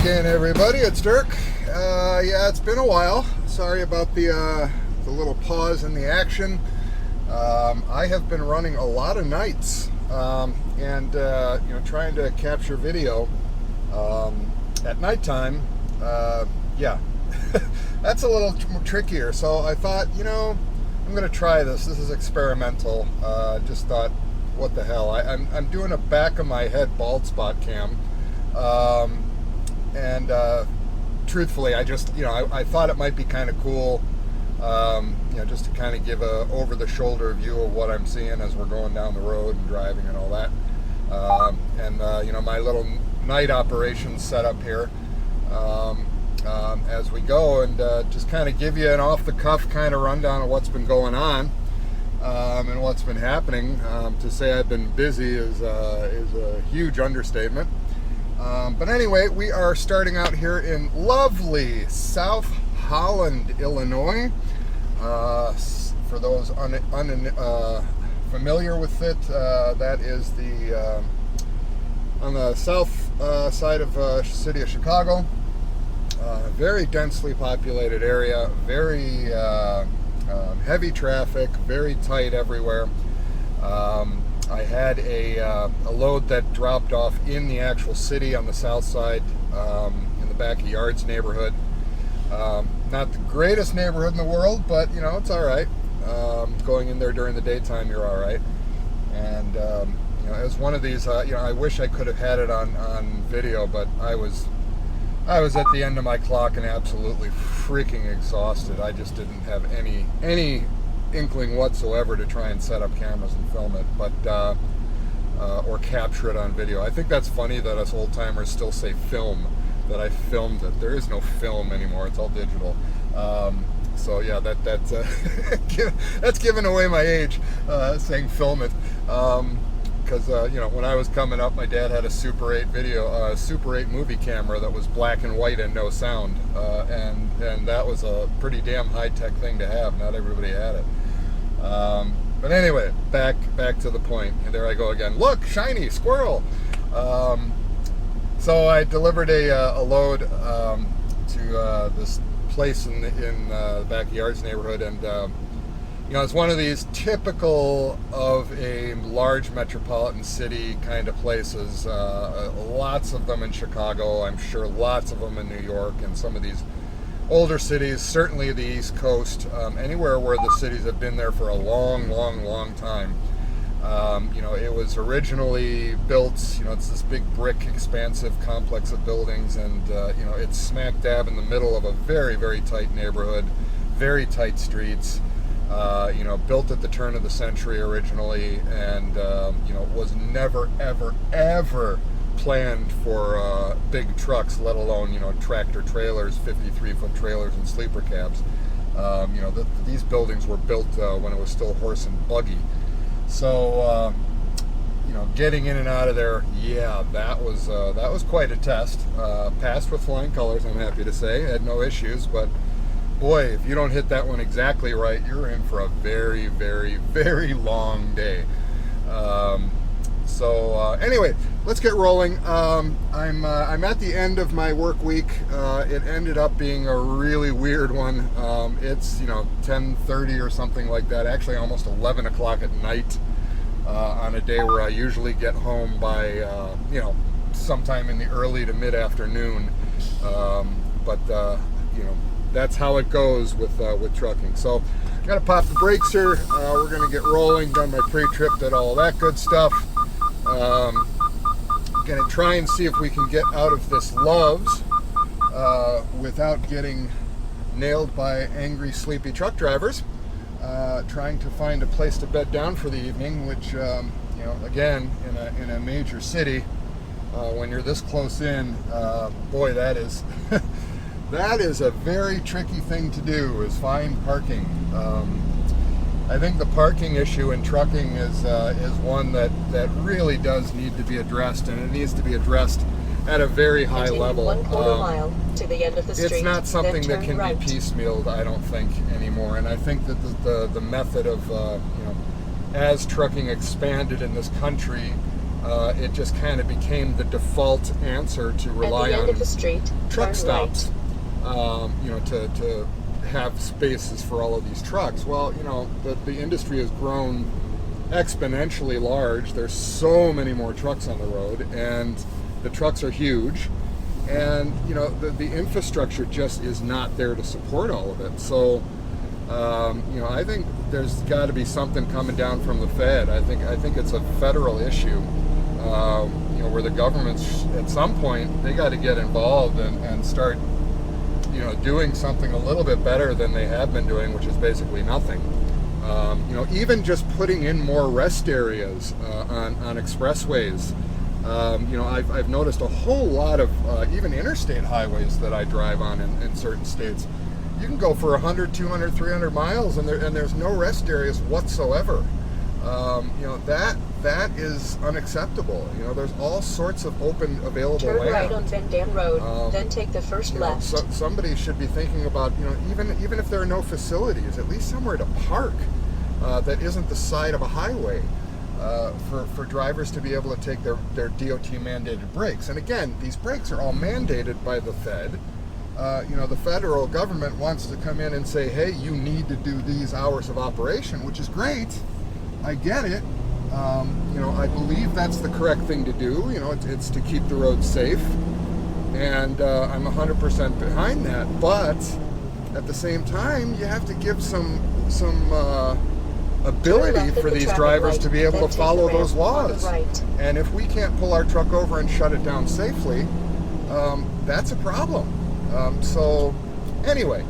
again, everybody. It's Dirk. Yeah, it's been a while. Sorry about the little pause in the action. I have been running a lot of nights and trying to capture video at nighttime. Yeah, that's a little trickier. So I thought, I'm going to try this. This is experimental. Just thought, what the hell? I'm doing a back of my head bald spot cam. Truthfully, I just, I thought it might be kind of cool, just to kind of give a over-the-shoulder view of what I'm seeing as we're going down the road and driving and all that. My little night operations set up here as we go, and just kind of give you an off-the-cuff kind of rundown of what's been going on and what's been happening. To say I've been busy is a huge understatement. But anyway, we are starting out here in lovely South Holland, Illinois. For those familiar with it, that is on the south side of the city of Chicago. Very densely populated area, very heavy traffic, very tight everywhere. I had a load that dropped off in the actual city on the south side, in the back of Yards neighborhood. Not the greatest neighborhood in the world, but it's all right. Going in there during the daytime, you're all right. And as one of these, I wish I could have had it on video, but I was at the end of my clock and absolutely freaking exhausted. I just didn't have any inkling whatsoever to try and set up cameras and film it, but or capture it on video. I think that's funny that us old timers still say film, that I filmed it. There is no film anymore, it's all digital. So yeah, that's that's giving away my age, saying film it. Because when I was coming up, my dad had a Super 8 Super 8 movie camera that was black and white and no sound, and that was a pretty damn high-tech thing to have. Not everybody had it. But anyway, back to the point. And there I go again. Look, shiny squirrel. So I delivered a load to this place in the back of Yards neighborhood, and it's one of these typical of a large metropolitan city kind of places. Lots of them in Chicago, I'm sure lots of them in New York, and some of these older cities, certainly the East Coast, anywhere where the cities have been there for a long time. It was originally built, it's this big brick, expansive complex of buildings, and it's smack dab in the middle of a very, very tight neighborhood, very tight streets. Built at the turn of the century originally, and was never ever planned for big trucks, let alone tractor trailers, 53-foot trailers, and sleeper cabs. These buildings were built when it was still horse and buggy. So getting in and out of there, yeah, that was quite a test. Passed with flying colors, I'm happy to say. Had no issues, but boy, if you don't hit that one exactly right, you're in for a very, very, very long day. Anyway, let's get rolling. I'm at the end of my work week. It ended up being a really weird one. It's 10:30 or something like that. Actually, almost 11 o'clock at night on a day where I usually get home by sometime in the early to mid afternoon. That's how it goes with trucking. So, got to pop the brakes here. We're going to get rolling. Done my pre-trip, did all that good stuff. Going to try and see if we can get out of this Love's without getting nailed by angry, sleepy truck drivers. Trying to find a place to bed down for the evening, which, again, in a major city, when you're this close in, boy, that is... That is a very tricky thing to do, is find parking. I think the parking issue in trucking is one that really does need to be addressed, and it needs to be addressed at a very high level. 1/4 mile to the end of the street. It's not something that can right. be piecemealed, I don't think, anymore. And I think that the method of as trucking expanded in this country, it just kind of became the default answer to rely At the end on of the street, truck turn stops, right. To have spaces for all of these trucks. Well, the industry has grown exponentially large. There's so many more trucks on the road, and the trucks are huge, and the infrastructure just is not there to support all of it. So I think there's got to be something coming down from the Fed. I think it's a federal issue, where the governments at some point they got to get involved and start doing something a little bit better than they have been doing, which is basically nothing. Even just putting in more rest areas on expressways. I've noticed a whole lot of even interstate highways that I drive on in certain states. You can go for 100, 200, 300 miles and there's no rest areas whatsoever. That is unacceptable. There's all sorts of open available Turn land. right on Van Dam Road, then take the first left. Somebody should be thinking about, even if there are no facilities, at least somewhere to park that isn't the side of a highway for drivers to be able to take their DOT mandated breaks. And again, these breaks are all mandated by the Fed. The federal government wants to come in and say, hey, you need to do these hours of operation, which is great. I get it. I believe that's the correct thing to do. It's to keep the roads safe, and I'm 100% behind that. But at the same time, you have to give some ability for these drivers to be able to follow those laws. And if we can't pull our truck over and shut it down safely, that's a problem. So anyway,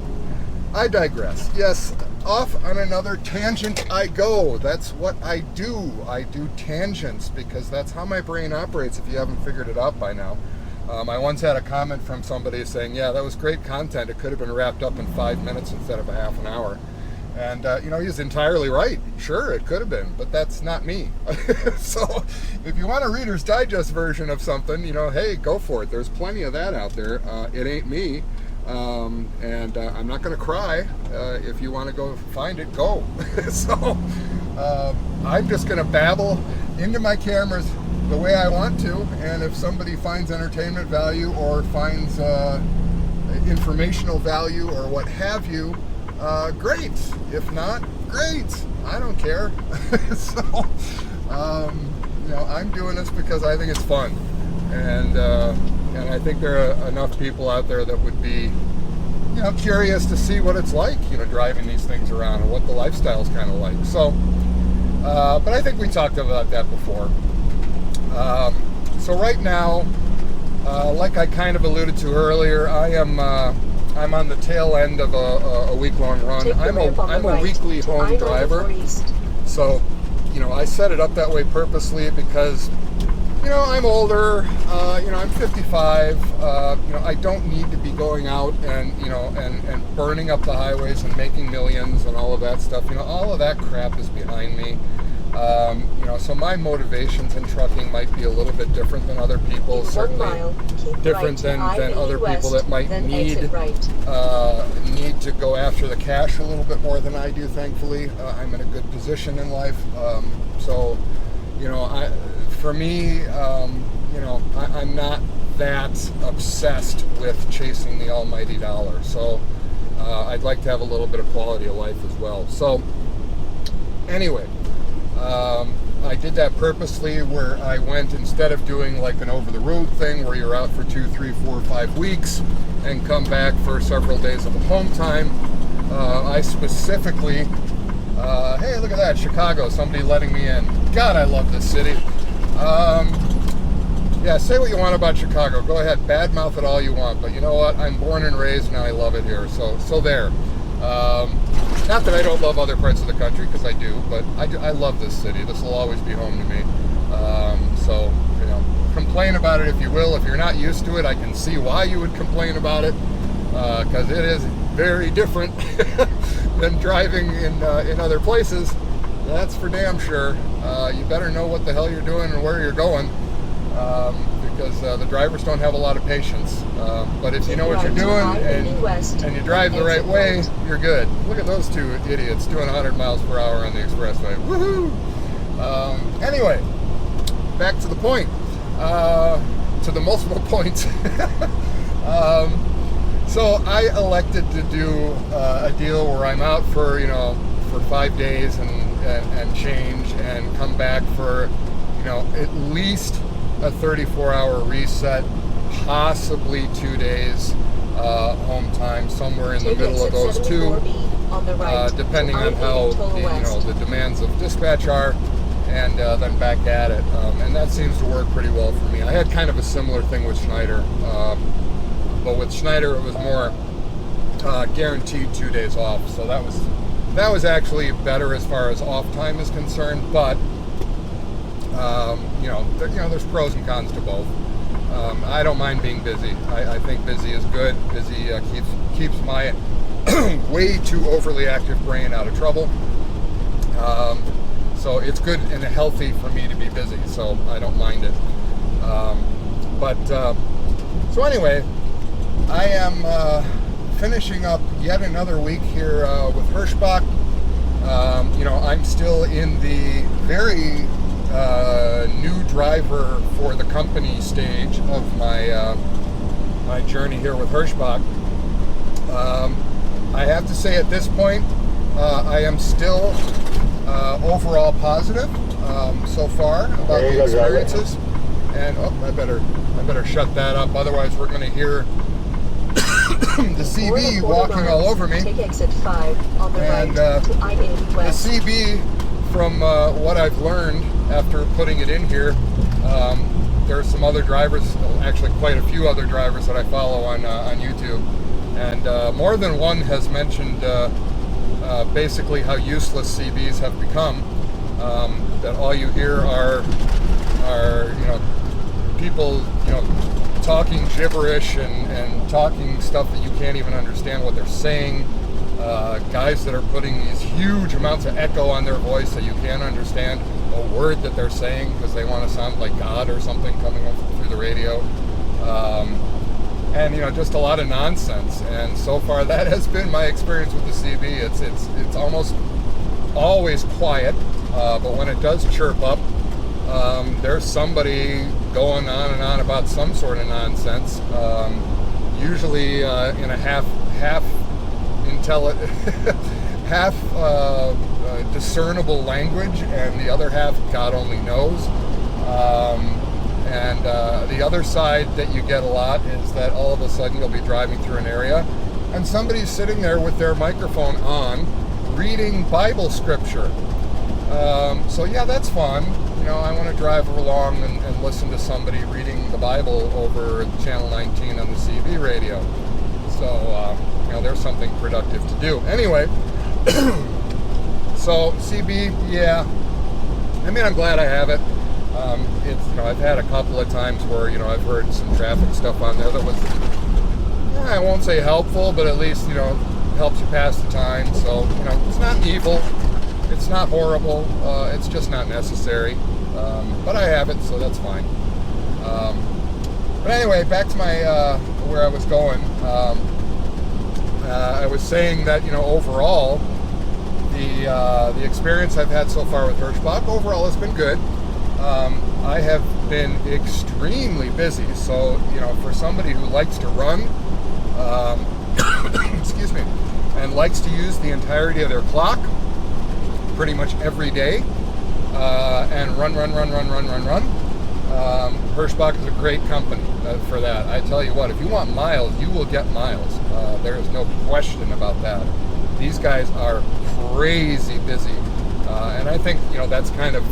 I digress. Yes, off on another tangent I go. That's what I do. I do tangents because that's how my brain operates, if you haven't figured it out by now. I once had a comment from somebody saying, yeah, that was great content. It could have been wrapped up in 5 minutes instead of a half an hour. And, he's entirely right. Sure, it could have been, but that's not me. So if you want a Reader's Digest version of something, hey, go for it. There's plenty of that out there. It ain't me. And I'm not going to cry. If you want to go find it, go. So I'm just going to babble into my cameras the way I want to. And if somebody finds entertainment value or finds informational value or what have you, great. If not, great. I don't care. So, I'm doing this because I think it's fun, and I think there are enough people out there that would be, curious to see what it's like, driving these things around and what the lifestyle's kind of like. So, but I think we talked about that before. So right now, like I kind of alluded to earlier, I'm on the tail end of a week-long run. I'm a weekly home driver. So, I set it up that way purposely because, I'm older, I'm 55, I don't need to be going out and burning up the highways and making millions and all of that stuff. All of that crap is behind me. So my motivations in trucking might be a little bit different than other people, certainly different than other people that might need to go after the cash a little bit more than I do, thankfully. I'm in a good position in life. So, for me, I'm not that obsessed with chasing the almighty dollar. So I'd like to have a little bit of quality of life as well. So anyway, I did that purposely, where I went, instead of doing like an over-the-road thing where you're out for 2, 3, 4, 5 weeks and come back for several days of home time, I specifically, hey, look at that, Chicago, somebody letting me in. God, I love this city. Yeah, say what you want about Chicago. Go ahead, badmouth it all you want, but you know what? I'm born and raised and I love it here, so there. Not that I don't love other parts of the country, because I do, but I love this city. This will always be home to me. So, complain about it if you will. If you're not used to it, I can see why you would complain about it, because it is very different than driving in other places. That's for damn sure. You better know what the hell you're doing and where you're going, because the drivers don't have a lot of patience. But if you know what you're doing and you drive the right way, you're good. Look at those two idiots doing 100 miles per hour on the expressway. Woohoo! Anyway, back to the point, to the multiple points. So I elected to do a deal where I'm out for, for 5 days and change, and come back for, at least a 34-hour reset, possibly 2 days home time, somewhere in the middle of those two, depending on how the demands of dispatch are, and then back at it. And that seems to work pretty well for me. I had kind of a similar thing with Schneider, but with Schneider it was more guaranteed 2 days off, so that was actually better as far as off time is concerned. But there's pros and cons to both. I don't mind being busy. I think busy is good. Busy keeps my way too overly active brain out of trouble. So it's good and healthy for me to be busy, so I don't mind it. So anyway, I am finishing up yet another week here with Herschbach. I'm still in the very new driver for the company stage of my my journey here with Hirschbach. I have to say at this point, I am still overall positive so far about the experiences. And I better shut that up, otherwise we're going to hear the CB walking all over me. Take exit 5 on the right to I-80 West. The CB, from what I've learned after putting it in here, there are some other drivers, actually quite a few other drivers that I follow on YouTube, and more than one has mentioned basically how useless CBs have become. That all you hear are people talking gibberish and talking stuff that you can't even understand what they're saying. Guys that are putting these huge amounts of echo on their voice so you can't understand a word that they're saying because they want to sound like God or something coming through the radio. And just a lot of nonsense. And so far that has been my experience with the CB. It's almost always quiet, but when it does chirp up, there's somebody going on and on about some sort of nonsense, usually in a half discernible language, and the other half God only knows. And the other side that you get a lot is that all of a sudden you'll be driving through an area and somebody's sitting there with their microphone on reading Bible scripture. So yeah, that's fun. I want to drive along and listen to somebody reading the Bible over Channel 19 on the CB radio. So, there's something productive to do. Anyway, so CB, yeah, I'm glad I have it. I've had a couple of times where, I've heard some traffic stuff on there that was, I won't say helpful, but at least, helps you pass the time. So, it's not evil. It's not horrible. It's just not necessary. But I have it, so that's fine. But anyway, back to my where I was going. I was saying that overall, the experience I've had so far with Herschbach overall has been good. I have been extremely busy, so for somebody who likes to run, excuse me, and likes to use the entirety of their clock pretty much every day, and run. Hirschbach is a great company for that. I tell you what, if you want miles, you will get miles. There is no question about that. These guys are crazy busy, and I think that's kind of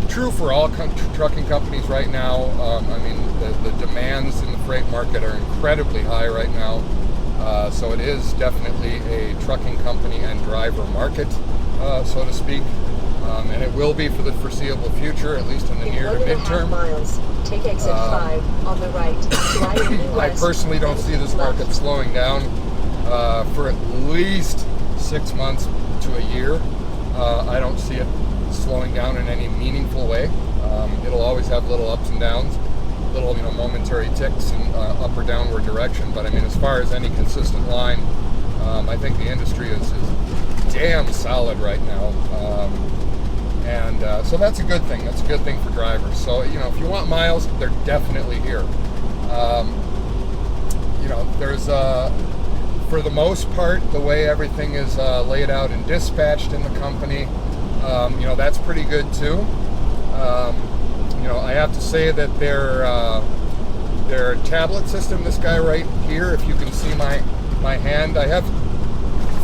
true for all trucking companies right now. The demands in the freight market are incredibly high right now, so it is definitely a trucking company and driver market, so to speak. And it will be for the foreseeable future, at least in the near to midterm. Miles, take exit 5 on the right. I personally don't see this market slowing down for at least 6 months to a year. I don't see it slowing down in any meaningful way. It'll always have little ups and downs, little momentary ticks in up or downward direction. But as far as any consistent line, I think the industry is damn solid right now. And so that's a good thing. That's a good thing for drivers. So, you know, if you want miles, they're definitely here. You know, there's, for the most part, the way everything is laid out and dispatched in the company, you know, that's pretty good too. You know, I have to say that their tablet system, this guy right here, if you can see my hand, I have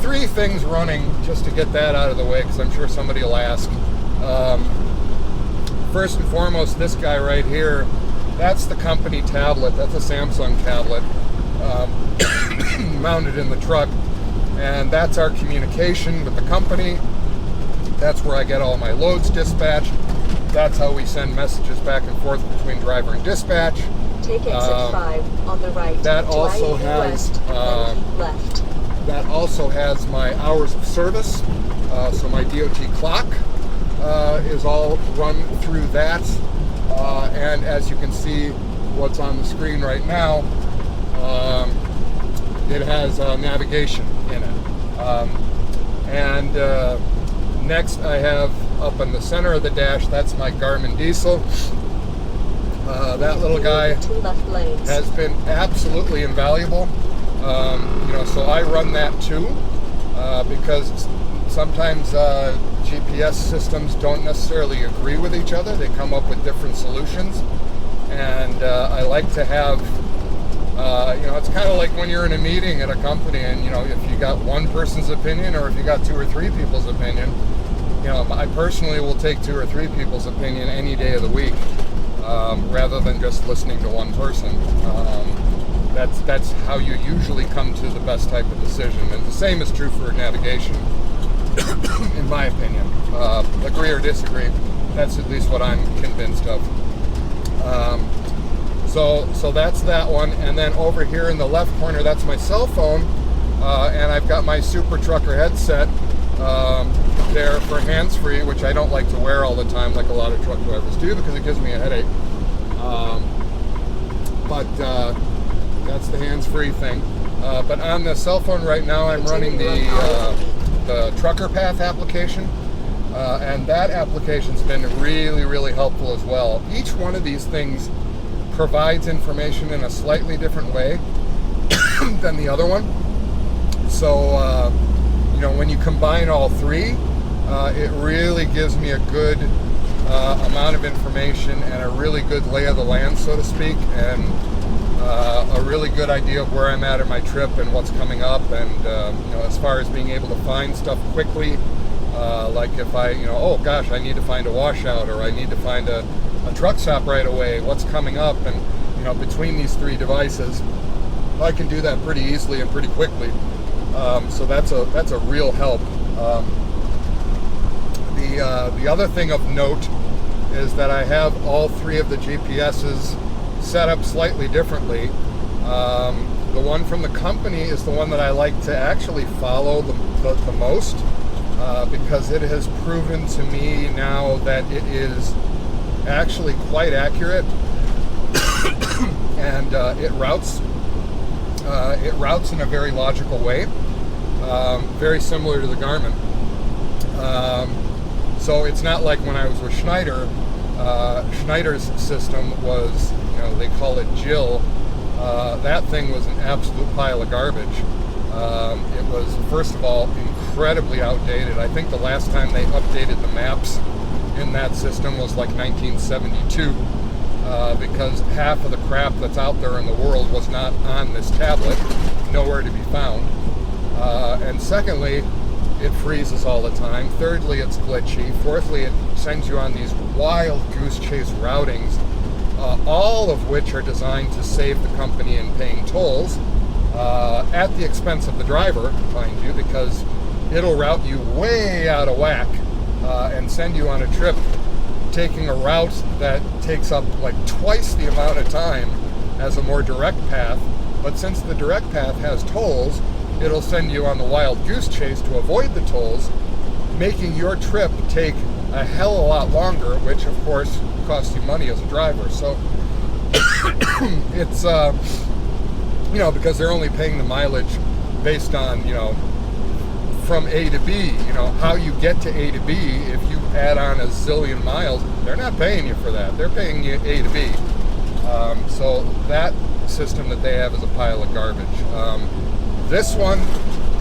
3 things running just to get that out of the way, because I'm sure somebody will ask. First and foremost, this guy right here, that's the company tablet. That's a Samsung tablet mounted in the truck, and that's our communication with the company. That's where I get all my loads dispatched. That's how we send messages back and forth between driver and dispatch. Take exit 5 on the right. That also has left. That also has my hours of service. So my DOT clock is all run through that. And as you can see, what's on the screen right now, it has navigation in it. And next I have up in the center of the dash, that's my Garmin Diesel. That little guy has been absolutely invaluable. You know, so I run that too, because sometimes GPS systems don't necessarily agree with each other. They come up with different solutions, and I like to have, you know, it's kind of like when you're in a meeting at a company, and, you know, if you got one person's opinion or if you got 2 or 3 people's opinion, you know, I personally will take 2 or 3 people's opinion any day of the week, rather than just listening to one person. That's how you usually come to the best type of decision, and the same is true for navigation, in my opinion. Agree or disagree, that's at least what I'm convinced of. So that's that one, and then over here in the left corner, that's my cell phone, and I've got my Super Trucker headset there for hands-free, which I don't like to wear all the time like a lot of truck drivers do, because it gives me a headache. But that's the hands-free thing. But on the cell phone right now, I'm running the Trucker Path application, and that application's been really, really helpful as well. Each one of these things provides information in a slightly different way than the other one. So, you know, when you combine all 3, it really gives me a good amount of information and a really good lay of the land, so to speak, and a really good idea of where I'm at in my trip and what's coming up, and you know, as far as being able to find stuff quickly, like if I, you know, oh gosh, I need to find a washout, or I need to find a truck stop right away, what's coming up, and, you know, between these 3 devices, I can do that pretty easily and pretty quickly. So that's a real help. The other thing of note is that I have all 3 of the GPSs set up slightly differently. The one from the company is the one that I like to actually follow the most, because it has proven to me now that it is actually quite accurate, and it routes in a very logical way, very similar to the Garmin. So it's not like when I was with Schneider. Schneider's system was, you know, they call it Jill. That thing was an absolute pile of garbage. It was, first of all, incredibly outdated. I think the last time they updated the maps in that system was like 1972, because half of the crap that's out there in the world was not on this tablet, nowhere to be found. And secondly, it freezes all the time. Thirdly, it's glitchy. Fourthly, it sends you on these wild goose chase routings, all of which are designed to save the company in paying tolls, at the expense of the driver, mind you, because it'll route you way out of whack, and send you on a trip taking a route that takes up like twice the amount of time as a more direct path. But since the direct path has tolls, it'll send you on the wild goose chase to avoid the tolls, making your trip take a hell of a lot longer, which of course costs you money as a driver. So it's, you know, because they're only paying the mileage based on, you know, from A to B, you know, how you get to A to B. If you add on a zillion miles, they're not paying you for that. They're paying you A to B. So that system that they have is a pile of garbage. This one,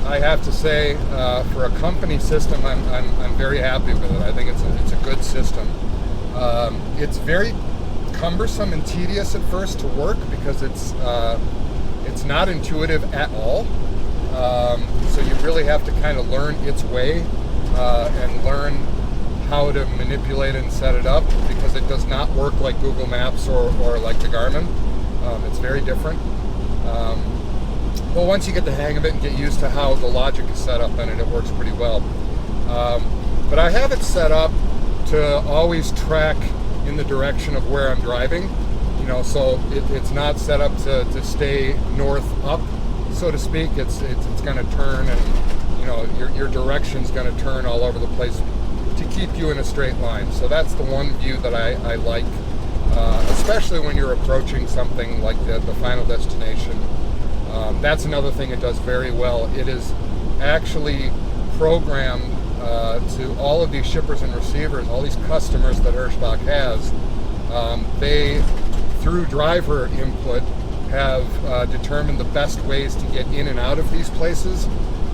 I have to say, for a company system, I'm very happy with it. I think it's a good system. It's very cumbersome and tedious at first to work because it's not intuitive at all. So you really have to kind of learn its way and learn how to manipulate it and set it up, because it does not work like Google Maps or like the Garmin. It's very different. But once you get the hang of it and get used to how the logic is set up in it, it works pretty well. But I have it set up to always track in the direction of where I'm driving. You know, so it's not set up to stay north up, so to speak. It's going to turn, and you know, your direction's going to turn all over the place to keep you in a straight line. So that's the one view that I like, especially when you're approaching something like the final destination. That's another thing it does very well. It is actually programmed to all of these shippers and receivers, all these customers that Hirschbach has. They, through driver input, have determined the best ways to get in and out of these places,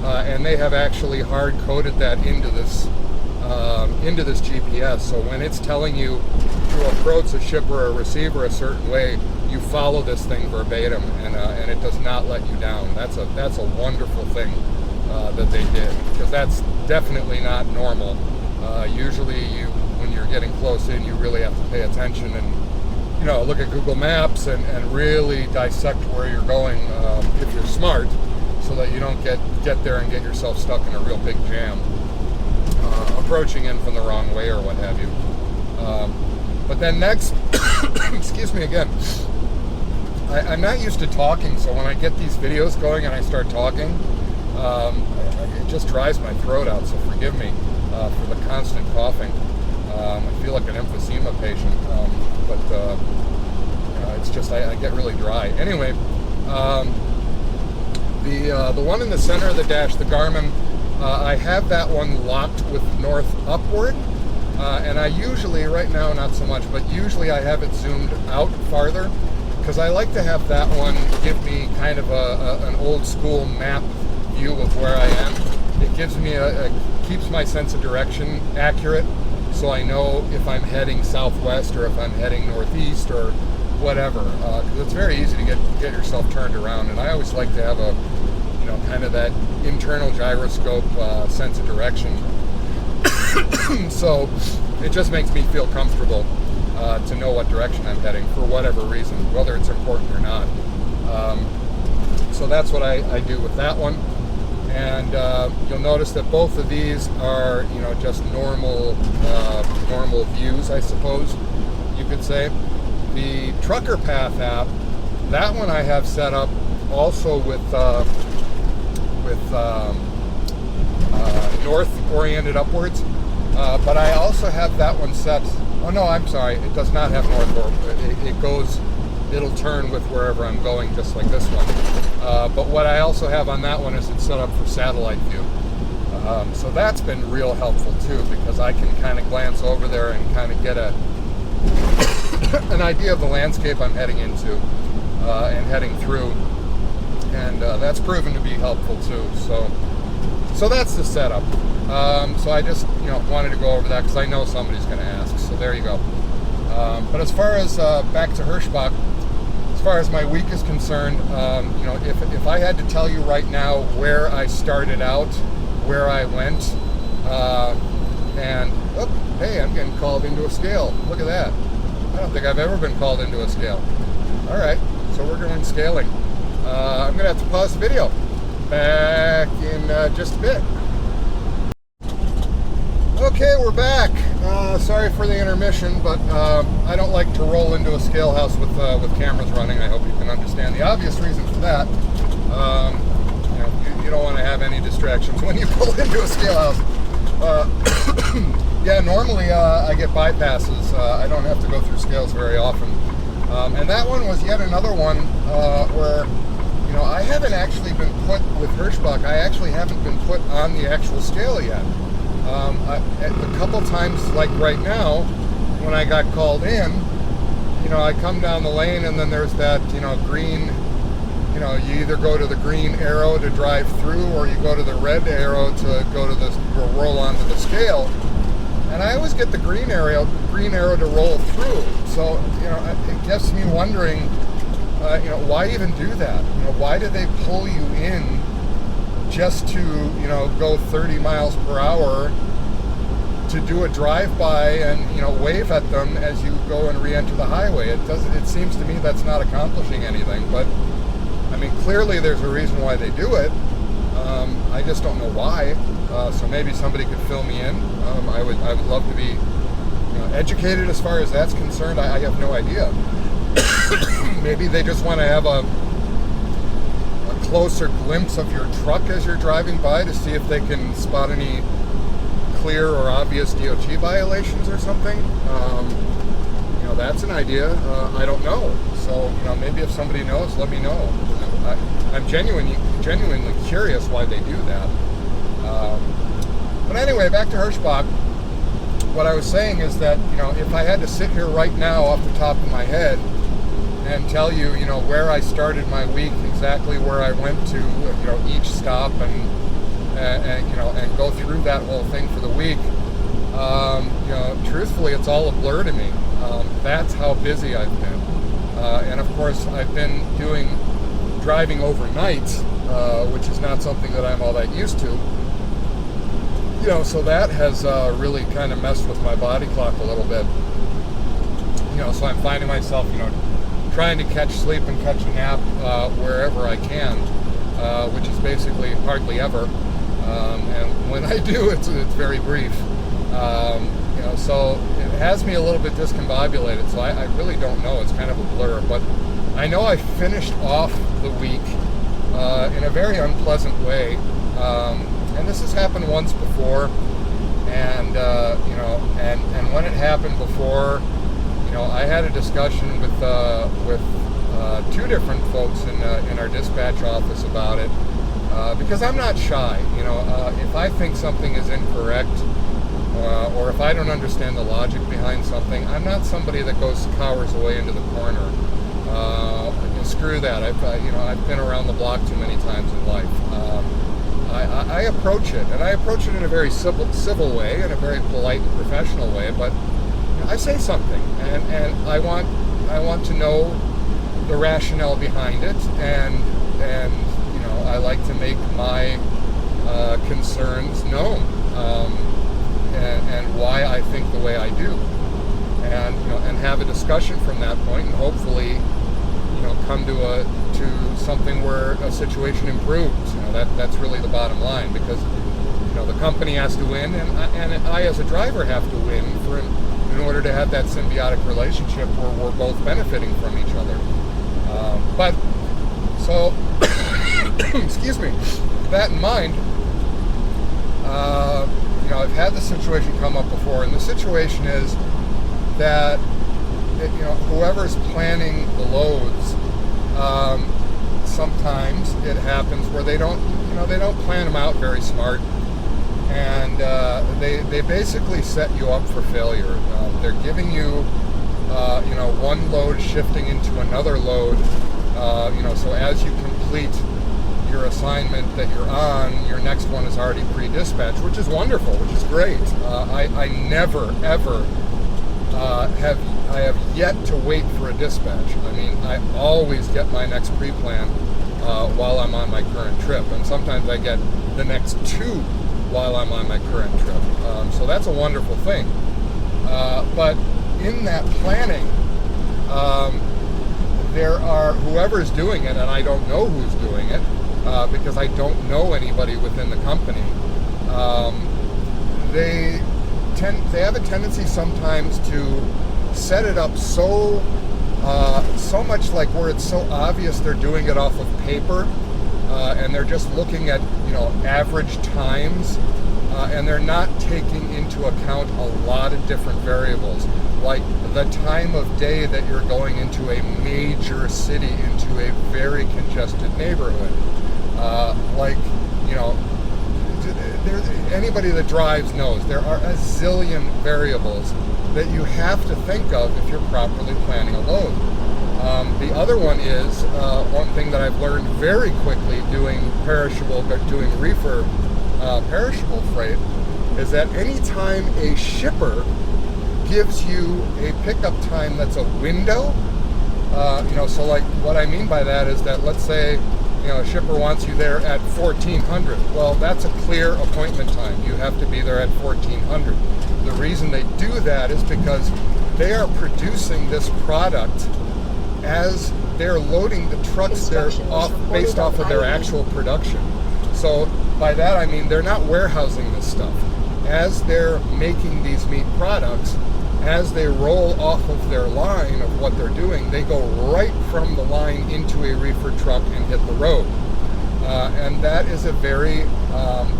and they have actually hard-coded that into this GPS. So when it's telling you to approach a shipper or receiver a certain way, you follow this thing verbatim, and it does not let you down. That's a wonderful thing that they did, because that's definitely not normal. Usually, when you're getting close in, you really have to pay attention and look at Google Maps and really dissect where you're going if you're smart, so that you don't get there and get yourself stuck in a real big jam, approaching in from the wrong way or what have you. But then next, excuse me again, I'm not used to talking, so when I get these videos going and I start talking, it just dries my throat out, so forgive me for the constant coughing. I feel like an emphysema patient, but it's just I get really dry. Anyway, the one in the center of the dash, the Garmin, I have that one locked with north upward, and I usually, right now not so much, but usually I have it zoomed out farther, because I like to have that one give me kind of an old school map view of where I am. It gives me keeps my sense of direction accurate, so I know if I'm heading southwest or if I'm heading northeast or whatever. Because it's very easy to get yourself turned around, and I always like to have a kind of that internal gyroscope sense of direction. So it just makes me feel comfortable to know what direction I'm heading for whatever reason, whether it's important or not. So that's what I do with that one. And you'll notice that both of these are, just normal views, I suppose you could say. The Trucker Path app, that one I have set up also with north-oriented upwards, but I also have that one set. Oh no, I'm sorry, it does not have north. It'll turn with wherever I'm going, just like this one. But what I also have on that one is it's set up for satellite view. So that's been real helpful too, because I can kind of glance over there and kind of get an idea of the landscape I'm heading into and heading through. And that's proven to be helpful too. So that's the setup. So I just wanted to go over that because I know somebody's going to ask. So there you go. But as far as back to Herschbach, as far as my week is concerned, if I had to tell you right now where I started out, where I went, and hey, I'm getting called into a scale. Look at that. I don't think I've ever been called into a scale. All right, so we're doing scaling. I'm going to have to pause the video. Back in just a bit. Okay, we're back. Sorry for the intermission, but I don't like to roll into a scale house with cameras running. I hope you can understand the obvious reason for that. You don't want to have any distractions when you pull into a scale house. Yeah, normally I get bypasses. I don't have to go through scales very often. And that one was yet another one where I haven't actually been put with Hirschbach. I actually haven't been put on the actual scale yet. A couple times, like right now, when I got called in, I come down the lane and then there's that, green, you either go to the green arrow to drive through or you go to the red arrow to go to the, or roll onto the scale. And I always get the green arrow to roll through. So, it gets me wondering, why even do that? Why do they pull you in just to, go 30 miles per hour to do a drive-by and, wave at them as you go and re-enter the highway? It seems to me that's not accomplishing anything, but clearly there's a reason why they do it. I just don't know why. So maybe somebody could fill me in. I would love to be educated as far as that's concerned. I have no idea. Maybe they just want to have a closer glimpse of your truck as you're driving by to see if they can spot any clear or obvious DOT violations or something. That's an idea. I don't know. So, maybe if somebody knows, let me know. I'm genuinely curious why they do that. But anyway, back to Hirschbach. What I was saying is that, if I had to sit here right now off the top of my head and tell you, where I started my week, exactly where I went to, each stop and go through that whole thing for the week, truthfully, it's all a blur to me. That's how busy I've been. And of course, I've been driving overnight, which is not something that I'm all that used to. So that has really kind of messed with my body clock a little bit. So I'm finding myself, trying to catch sleep and catch a nap wherever I can, which is basically hardly ever. And when I do, it's very brief. So it has me a little bit discombobulated. So I really don't know. It's kind of a blur. But I know I finished off the week in a very unpleasant way. And this has happened once before. And and when it happened before, I had a discussion with two different folks in our dispatch office about it, because I'm not shy. If I think something is incorrect, or if I don't understand the logic behind something, I'm not somebody that cowers away into the corner. Screw that. I've been around the block too many times in life. I approach it, and I approach it in a very civil way, in a very polite and professional way, but I say something, and I want to know the rationale behind it, and I like to make my concerns known, and why I think the way I do, and have a discussion from that point, and hopefully come to something where a situation improves. That's really the bottom line, because the company has to win, and I as a driver have to win in order to have that symbiotic relationship where we're both benefiting from each other. But so excuse me, with that in mind, I've had this situation come up before, and the situation is that whoever's planning the loads, sometimes it happens where they don't plan them out very smart, and they basically set you up for failure. They're giving you one load shifting into another load, so as you complete your assignment that you're on, your next one is already pre-dispatched, which is wonderful, which is great. I never ever I have yet to wait for a dispatch. I always get my next pre-plan while I'm on my current trip, and sometimes I get the next two while I'm on my current trip. So that's a wonderful thing. But in that planning, there are whoever's doing it, and I don't know who's doing it because I don't know anybody within the company. They have a tendency sometimes to set it up so much like where it's so obvious they're doing it off of paper, and they're just looking at average times, and they're not taking into account a lot of different variables, like the time of day that you're going into a major city, into a very congested neighborhood, anybody that drives knows there are a zillion variables that you have to think of if you're properly planning a load. The other one is one thing that I've learned very quickly doing reefer perishable freight is that anytime a shipper gives you a pickup time that's a window, so like what I mean by that is that, let's say, a shipper wants you there at 1400. Well, that's a clear appointment time. You have to be there at 1400. The reason they do that is because they are producing this product as they're loading the trucks based off of their actual production. So by that I mean they're not warehousing this stuff. As they're making these meat products, as they roll off of their line of what they're doing, they go right from the line into a reefer truck and hit the road. And that is a very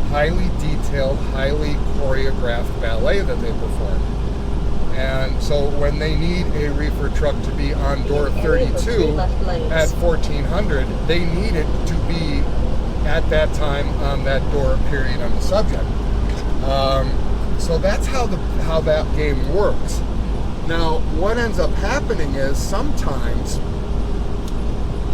highly detailed, highly choreographed ballet that they perform. And so when they need a reefer truck to be on door 32 at 1400, they need it to be at that time on that door, period, on the subject. So that's how that game works. Now, what ends up happening is sometimes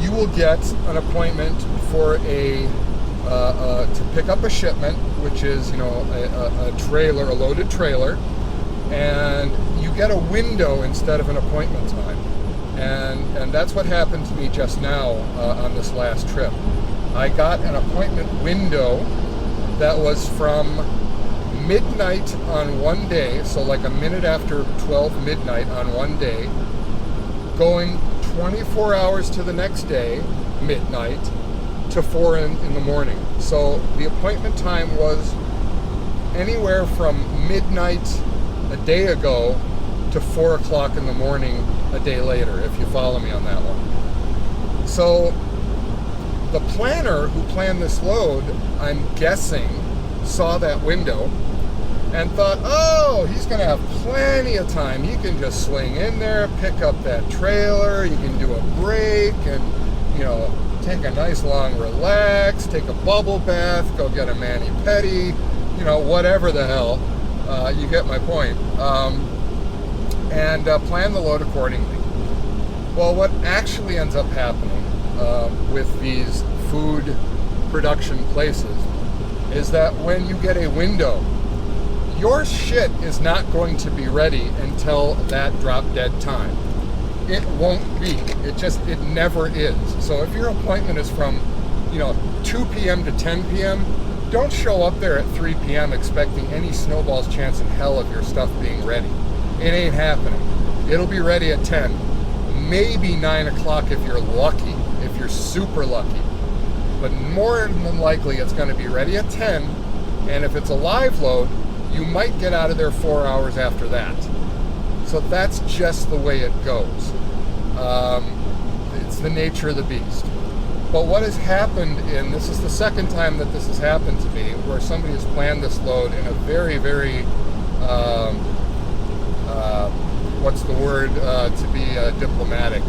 you will get an appointment for to pick up a shipment, which is a trailer, a loaded trailer, and you get a window instead of an appointment time. And that's what happened to me just now on this last trip. I got an appointment window that was from midnight on one day, so like a minute after 12 midnight on one day, going 24 hours to the next day, midnight, to 4 in the morning. So the appointment time was anywhere from midnight a day ago to 4 o'clock in the morning a day later, if you follow me on that one. So the planner who planned this load, I'm guessing, saw that window and thought, oh, he's going to have plenty of time. He can just swing in there, pick up that trailer, he can do a break and, take a nice long relax, take a bubble bath, go get a mani-pedi, whatever the hell. You get my point. And plan the load accordingly. Well, what actually ends up happening with these food production places is that when you get a window, your shit is not going to be ready until that drop dead time. It won't be. It never is. So if your appointment is from, 2 p.m. to 10 p.m., don't show up there at 3 p.m. expecting any snowball's chance in hell of your stuff being ready. It ain't happening. It'll be ready at 10, maybe 9 o'clock if you're lucky, if you're super lucky. But more than likely it's going to be ready at 10, and if it's a live load, you might get out of there 4 hours after that. So that's just the way it goes. It's the nature of the beast. But what has happened, and this is the second time that this has happened to me, where somebody has planned this load in a very, very, what's the word to be diplomatic,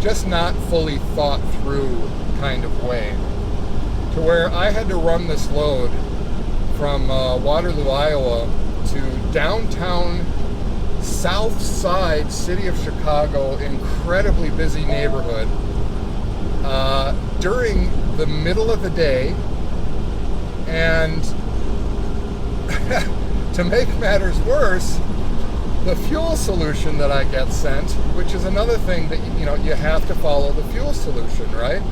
just not fully thought through kind of way, to where I had to run this load from Waterloo, Iowa to downtown South Side, city of Chicago, incredibly busy neighborhood, during the middle of the day. And to make matters worse, the fuel solution that I get sent, which is another thing that, you have to follow the fuel solution, right?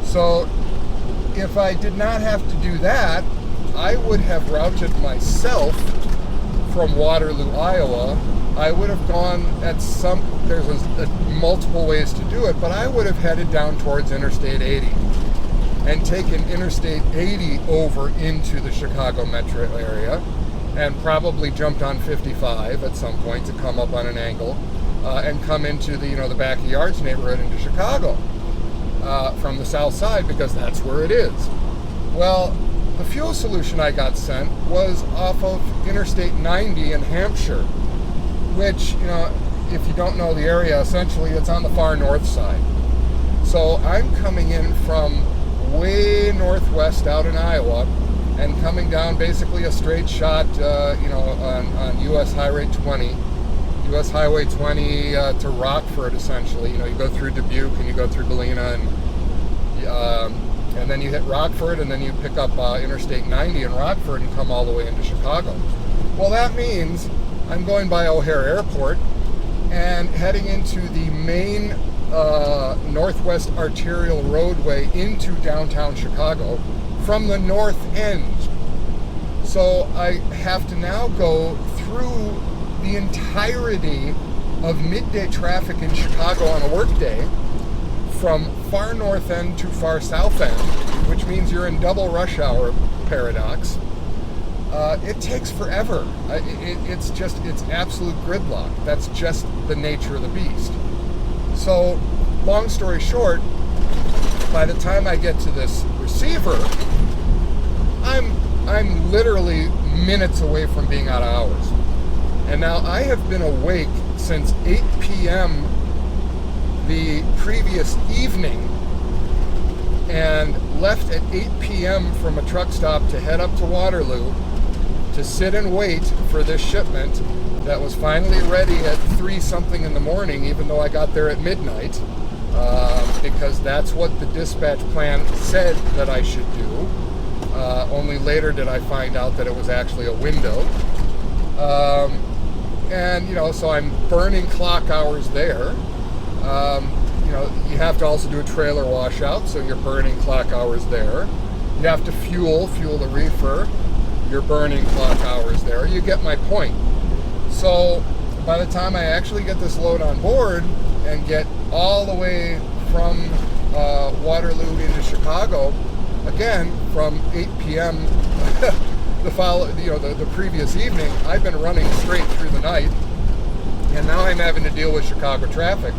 So if I did not have to do that, I would have routed myself from Waterloo, Iowa. I would have gone there's multiple ways to do it, but I would have headed down towards Interstate 80 and taken Interstate 80 over into the Chicago metro area, and probably jumped on 55 at some point to come up on an angle and come into the the backyards neighborhood into Chicago from the south side, because that's where it is. Well, the fuel solution I got sent was off of Interstate 90 in Hampshire, which, if you don't know the area, essentially it's on the far north side. So I'm coming in from way northwest out in Iowa, and coming down basically a straight shot, on US Highway 20. US Highway 20 to Rockford, essentially. You go through Dubuque and you go through Galena, and then you hit Rockford, and then you pick up Interstate 90 in Rockford and come all the way into Chicago. Well, that means I'm going by O'Hare Airport and heading into the main Northwest Arterial Roadway into downtown Chicago from the north end. So I have to now go through the entirety of midday traffic in Chicago on a workday, from far north end to far south end, which means you're in double rush hour paradox. It takes forever. It's absolute gridlock. That's just the nature of the beast. So, long story short, by the time I get to this receiver, I'm literally minutes away from being out of hours. And now I have been awake since 8 p.m. the previous evening, and left at 8 p.m. from a truck stop to head up to Waterloo to sit and wait for this shipment that was finally ready at 3-something in the morning, even though I got there at midnight, because that's what the dispatch plan said that I should do. Only later did I find out that it was actually a window. So I'm burning clock hours there. You have to also do a trailer washout, so you're burning clock hours there. You have to fuel the reefer. You're burning clock hours there. You get my point. So by the time I actually get this load on board and get all the way from Waterloo into Chicago, again from 8 p.m. the previous evening, I've been running straight through the night, and now I'm having to deal with Chicago traffic,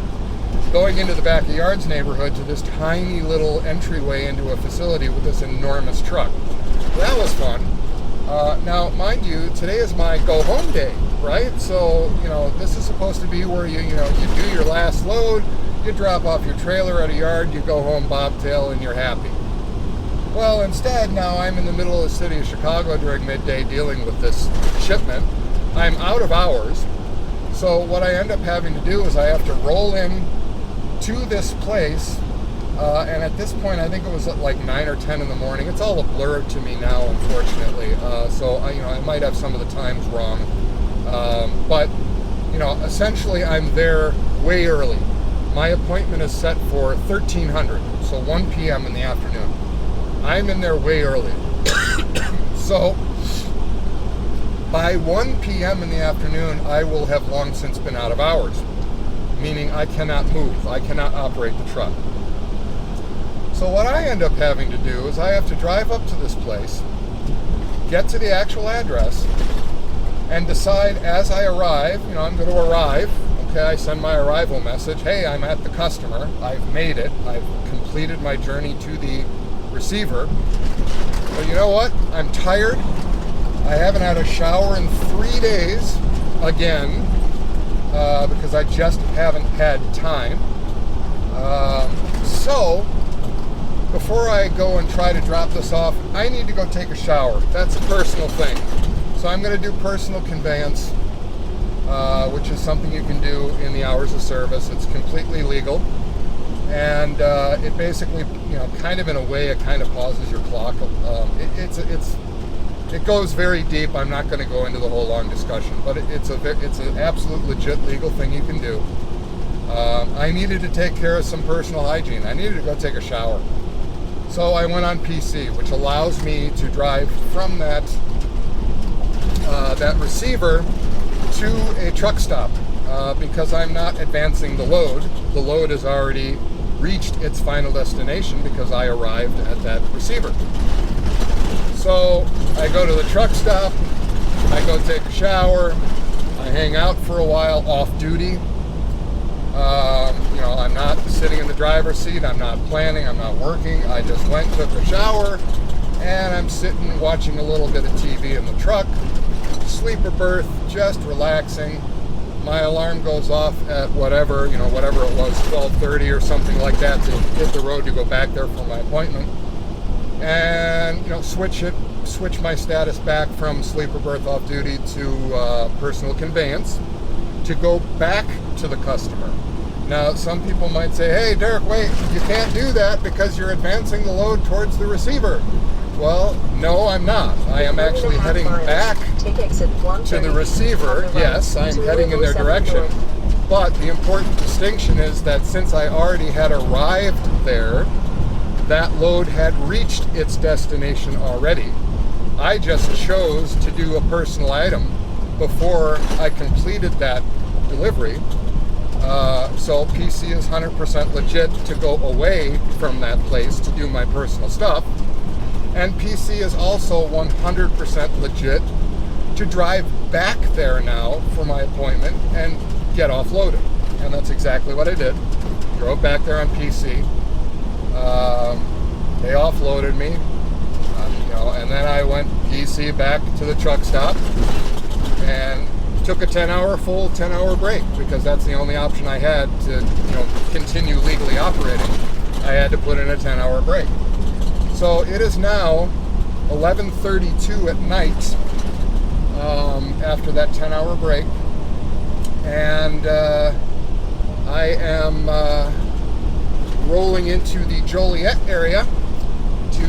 going into the Backyards neighborhood to this tiny little entryway into a facility with this enormous truck. That was fun. Now, mind you, today is my go-home day, right? So, this is supposed to be where you do your last load, you drop off your trailer at a yard, you go home bobtail, and you're happy. Well, instead, now I'm in the middle of the city of Chicago during midday dealing with this shipment. I'm out of hours. So what I end up having to do is I have to roll in to this place, and at this point I think it was like 9 or 10 in the morning. It's all a blur to me now, unfortunately. So I might have some of the times wrong, but essentially I'm there way early. My appointment is set for 1300, so 1 p.m. in the afternoon. I'm in there way early. So by 1 p.m. in the afternoon, I will have long since been out of hours, meaning I cannot move. I cannot operate the truck. So what I end up having to do is I have to drive up to this place, get to the actual address, and decide as I arrive, I'm going to arrive. Okay, I send my arrival message. Hey, I'm at the customer. I've made it. I've completed my journey to the receiver. But you know what? I'm tired. I haven't had a shower in 3 days again, because I just haven't had time. So before I go and try to drop this off, I need to go take a shower. That's a personal thing. So I'm going to do personal conveyance, which is something you can do in the hours of service. It's completely legal. And it basically, kind of in a way, it kind of pauses your clock. It goes very deep. I'm not going to go into the whole long discussion, but it's an absolute legit legal thing you can do. I needed to take care of some personal hygiene. I needed to go take a shower. So I went on PC, which allows me to drive from that receiver to a truck stop, because I'm not advancing the load. The load has already reached its final destination because I arrived at that receiver. So I go to the truck stop, I go take a shower, I hang out for a while off duty. I'm not sitting in the driver's seat, I'm not planning, I'm not working. I just went, took a shower, and I'm sitting watching a little bit of TV in the truck, sleeper berth, just relaxing. My alarm goes off at whatever it was, 12:30 or something like that, to hit the road to go back there for my appointment. and switch my status back from sleeper berth off duty to personal conveyance to go back to the customer. Now, some people might say, hey, Derek, wait, you can't do that because you're advancing the load towards the receiver. Well, no, I'm not. I am actually heading back to the receiver. Yes, I'm heading in their direction. But the important distinction is that since I already had arrived there, that load had reached its destination already. I just chose to do a personal item before I completed that delivery. So PC is 100% legit to go away from that place to do my personal stuff. And PC is also 100% legit to drive back there now for my appointment and get offloaded. And that's exactly what I did. Drove back there on PC. They offloaded me, and then I went PC back to the truck stop and took a 10-hour break because that's the only option I had to, continue legally operating. I had to put in a 10-hour break. So it is now 11:32 at night after that 10-hour break, and I am rolling into the Joliet area to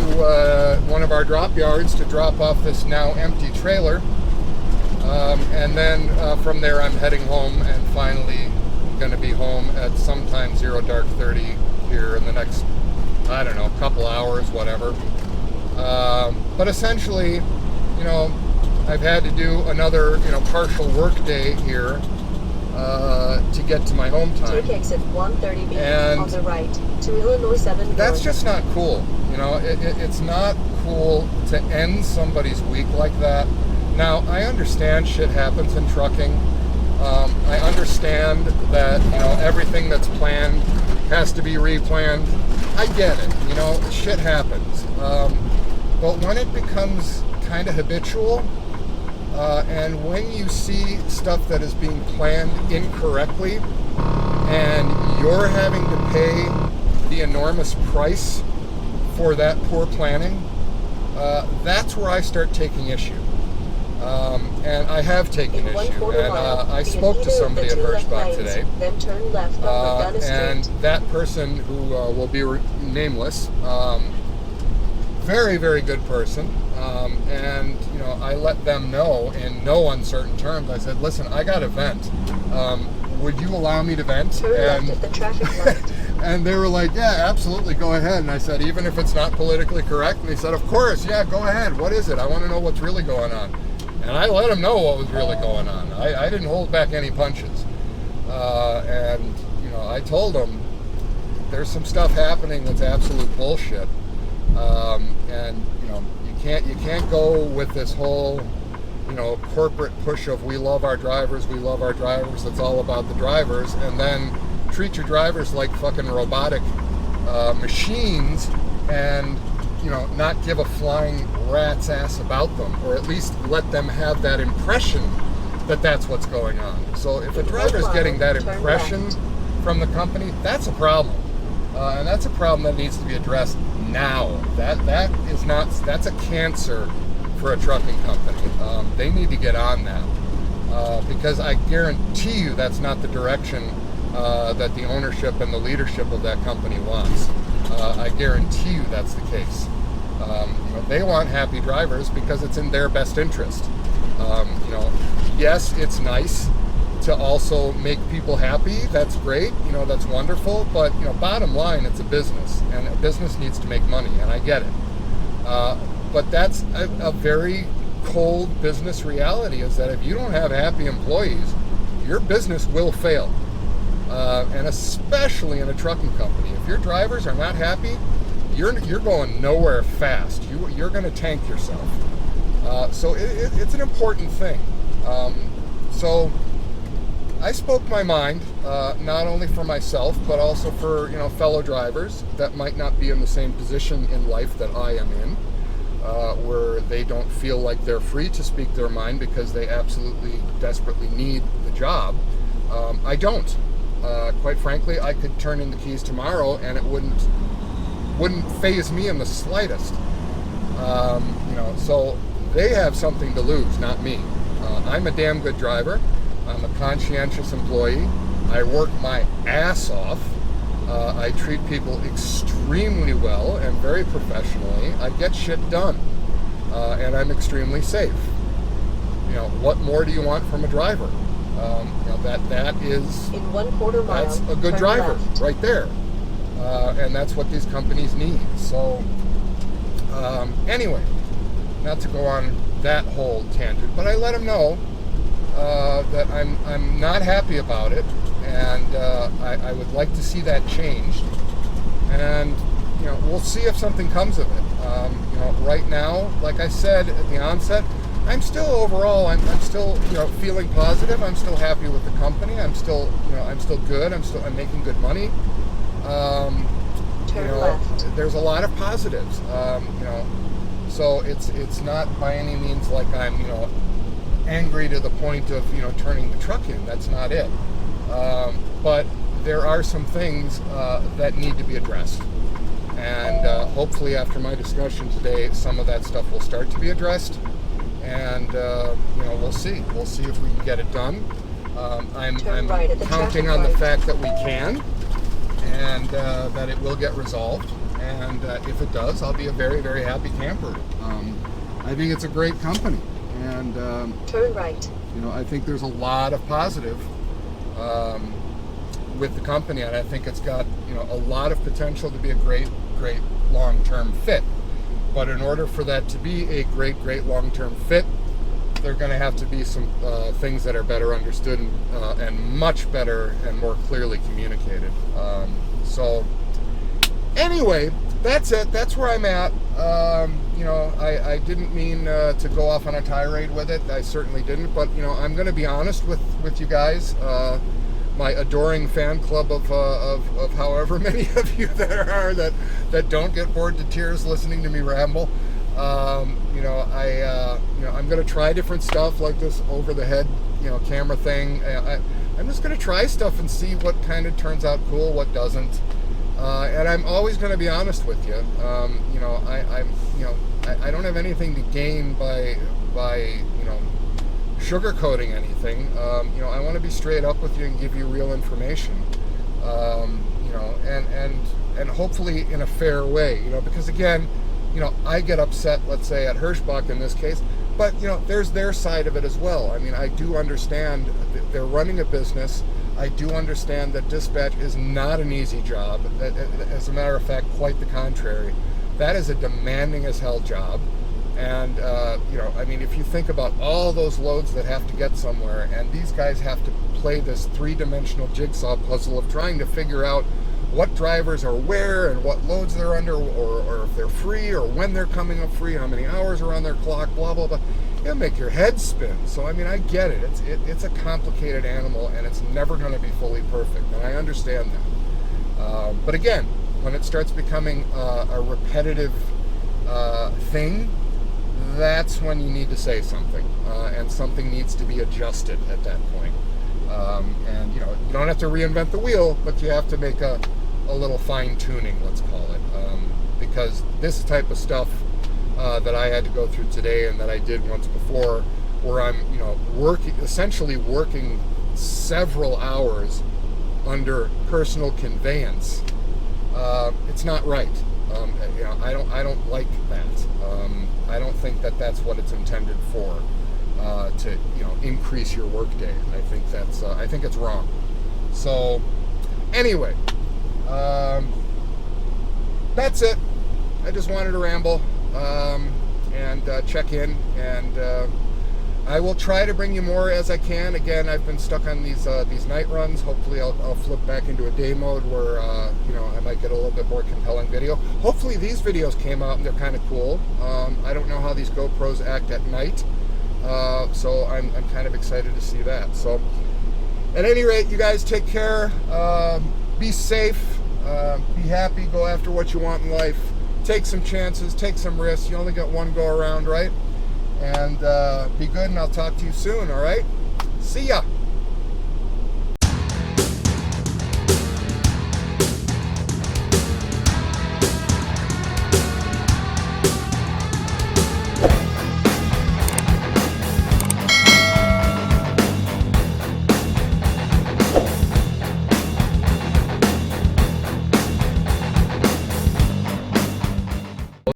one of our drop yards to drop off this now empty trailer. And then from there I'm heading home and finally going to be home at sometime 0:30 here in the next, I don't know, couple hours, whatever. But essentially, I've had to do another, partial work day here to get to my home time. Take exit 130B on the right to Illinois 7 North. That's just not cool. It's not cool to end somebody's week like that. Now, I understand shit happens in trucking. I understand that, everything that's planned has to be replanned. I get it, shit happens. But when it becomes kind of habitual, and when you see stuff that is being planned incorrectly, and you're having to pay the enormous price for that poor planning, that's where I start taking issue. And I have taken issue. And I spoke to somebody at Herschbach today. Then turn left on and that person, who will be nameless, very, very good person. And I let them know in no uncertain terms. I said, listen, I got to vent. Would you allow me to vent? Turn left at the traffic light. And they were like, yeah, absolutely, go ahead. And I said, even if it's not politically correct? And they said, of course, yeah, go ahead. What is it? I want to know what's really going on. And I let them know what was really going on. I didn't hold back any punches. And I told them there's some stuff happening that's absolute bullshit. And you can't go with this whole corporate push of we love our drivers, it's all about the drivers, and then treat your drivers like fucking robotic machines and not give a flying rat's ass about them, or at least let them have that impression that that's what's going on. So if a driver's getting that impression from the company, that's a problem. And that's a problem that needs to be addressed now. That's a cancer for a trucking company. They need to get on that, because I guarantee you that's not the direction that the ownership and the leadership of that company wants. I guarantee you that's the case. They want happy drivers because it's in their best interest. Yes, it's nice to also make people happy. That's great. That's wonderful. But bottom line, it's a business, and a business needs to make money, and I get it. But that's a very cold business reality, is that if you don't have happy employees, your business will fail. And especially in a trucking company, if your drivers are not happy, you're going nowhere fast. You're going to tank yourself. So it's an important thing. So I spoke my mind, not only for myself, but also for fellow drivers that might not be in the same position in life that I am in, where they don't feel like they're free to speak their mind because they absolutely desperately need the job. I don't. Quite frankly, I could turn in the keys tomorrow and it wouldn't faze me in the slightest. So they have something to lose, not me. I'm a damn good driver. I'm a conscientious employee. I work my ass off. I treat people extremely well and very professionally. I get shit done, and I'm extremely safe. What more do you want from a driver? That is in 1/4 mile. That's a good driver left. right there, and that's what these companies need. So, anyway, not to go on that whole tangent, but I let them know that I'm not happy about it, and I would like to see that changed. And we'll see if something comes of it. Right now, like I said at the onset, I'm still overall, I'm still feeling positive. I'm still happy with the company. I'm still good. I'm making good money. Turn left. There's a lot of positives. So it's not by any means like I'm angry to the point of turning the truck in. That's not it. But there are some things that need to be addressed, and hopefully after my discussion today, some of that stuff will start to be addressed. And we'll see if we can get it done. I'm right counting on the fact that we can, and that it will get resolved. And if it does, I'll be a very, very happy camper. I think it's a great company, and turn right. I think there's a lot of positive with the company, and I think it's got a lot of potential to be a great, great long-term fit. But in order for that to be a great, great long-term fit, there are going to have to be some things that are better understood and much better and more clearly communicated. So anyway, that's it. That's where I'm at. I didn't mean to go off on a tirade with it. I certainly didn't. But I'm going to be honest with you guys. My adoring fan club of however many of you there are that don't get bored to tears listening to me ramble. I'm going to try different stuff like this over the head, camera thing. I'm just going to try stuff and see what kind of turns out cool, what doesn't. And I'm always going to be honest with you. I don't have anything to gain by sugarcoating anything. I want to be straight up with you and give you real information, and hopefully in a fair way, because again, I get upset, let's say at Herschbach in this case, but there's their side of it as well. I mean, I do understand that they're running a business. I do understand that dispatch is not an easy job. As a matter of fact, quite the contrary. That is a demanding as hell job. And, if you think about all those loads that have to get somewhere, and these guys have to play this three-dimensional jigsaw puzzle of trying to figure out what drivers are where and what loads they're under, or if they're free, or when they're coming up free, how many hours are on their clock, blah, blah, blah. It'll make your head spin. So, I get it. It's a complicated animal, and it's never going to be fully perfect, and I understand that. But again, when it starts becoming a repetitive thing, that's when you need to say something, and something needs to be adjusted at that point. And you don't have to reinvent the wheel, but you have to make a little fine-tuning, let's call it, because this type of stuff that I had to go through today and that I did once before, where I'm essentially working several hours under personal conveyance, it's not right. I don't like that. I don't think that that's what it's intended for, to increase your workday. I think it's wrong. So anyway, that's it. I just wanted to ramble and check in, and I will try to bring you more as I can. Again, I've been stuck on these night runs. Hopefully I'll flip back into a day mode where I might get a little bit more compelling video. Hopefully these videos came out and they're kind of cool. I don't know how these GoPros act at night, so I'm kind of excited to see that. So at any rate, you guys take care, be safe, be happy, go after what you want in life, take some chances, take some risks. You only got one go around, right? And be good, and I'll talk to you soon, all right? See ya.